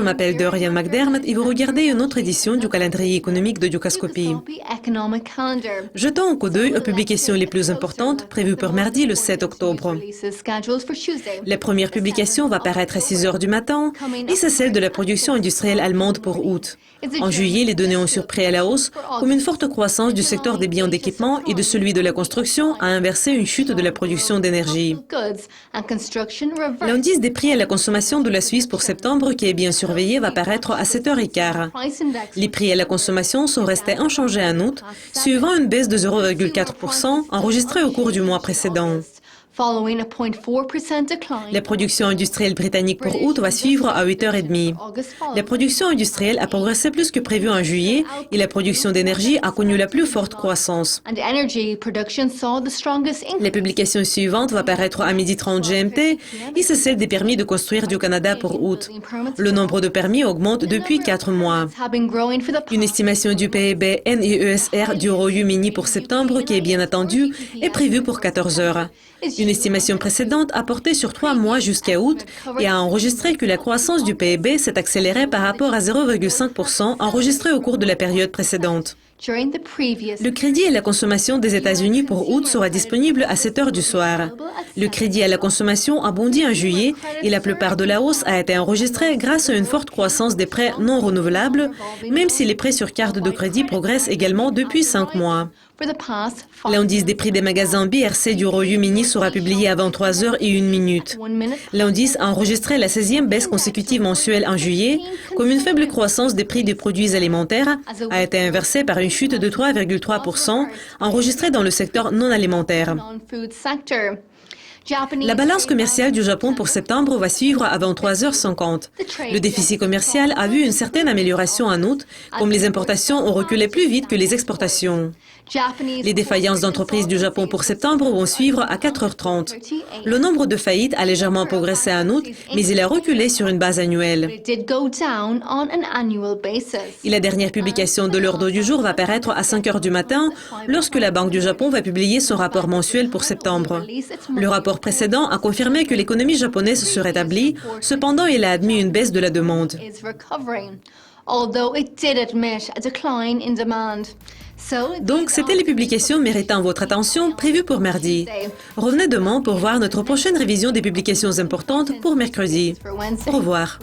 m'appelle Dorian McDermott et vous regardez une autre édition du calendrier économique de Dukascopy. Jetons un coup d'œil aux publications les plus importantes prévues pour mardi le 7 octobre. La première publication va paraître à 6 heures du matin et c'est celle de la production industrielle allemande pour août. En juillet, les données ont surpris à la hausse, comme une forte croissance du secteur des biens d'équipement et de celui de la construction a inversé une chute de la production d'énergie. L'indice des prix à la consommation de la Suisse pour septembre, qui est bien surveillé, va paraître à 7h15. Les prix à la consommation sont restés inchangés en août, suivant une baisse de 0,4% enregistrée au cours du mois précédent. La production industrielle britannique pour août va suivre à 8h30. La production industrielle a progressé plus que prévu en juillet et la production d'énergie a connu la plus forte croissance. La publication suivante va paraître à 12h30 GMT et c'est celle des permis de construire du Canada pour août. Le nombre de permis augmente depuis 4 mois. Une estimation du PIB NIESR du Royaume-Uni pour septembre, qui est bien attendue, est prévue pour 14 heures. Une estimation précédente a porté sur 3 mois jusqu'à août et a enregistré que la croissance du PIB s'est accélérée par rapport à 0,5% enregistré au cours de la période précédente. Le crédit à la consommation des États-Unis pour août sera disponible à 7 heures du soir. Le crédit à la consommation a bondi en juillet et la plupart de la hausse a été enregistrée grâce à une forte croissance des prêts non renouvelables, même si les prêts sur carte de crédit progressent également depuis 5 mois. L'indice des prix des magasins BRC du Royaume-Uni sera publié à 23h01. L'indice a enregistré la 16e baisse consécutive mensuelle en juillet, comme une faible croissance des prix des produits alimentaires a été inversée par une chute de 3,3% enregistrée dans le secteur non alimentaire. La balance commerciale du Japon pour septembre va suivre à 23h50. Le déficit commercial a vu une certaine amélioration en août, comme les importations ont reculé plus vite que les exportations. Les défaillances d'entreprises du Japon pour septembre vont suivre à 4h30. Le nombre de faillites a légèrement progressé en août, mais il a reculé sur une base annuelle. Et la dernière publication de l'ordre du jour va paraître à 5h du matin, lorsque la Banque du Japon va publier son rapport mensuel pour septembre. Le rapport précédent a confirmé que l'économie japonaise se rétablit, cependant il a admis une baisse de la demande. Donc, c'était les publications méritant votre attention prévues pour mardi. Revenez demain pour voir notre prochaine révision des publications importantes pour mercredi. Au revoir.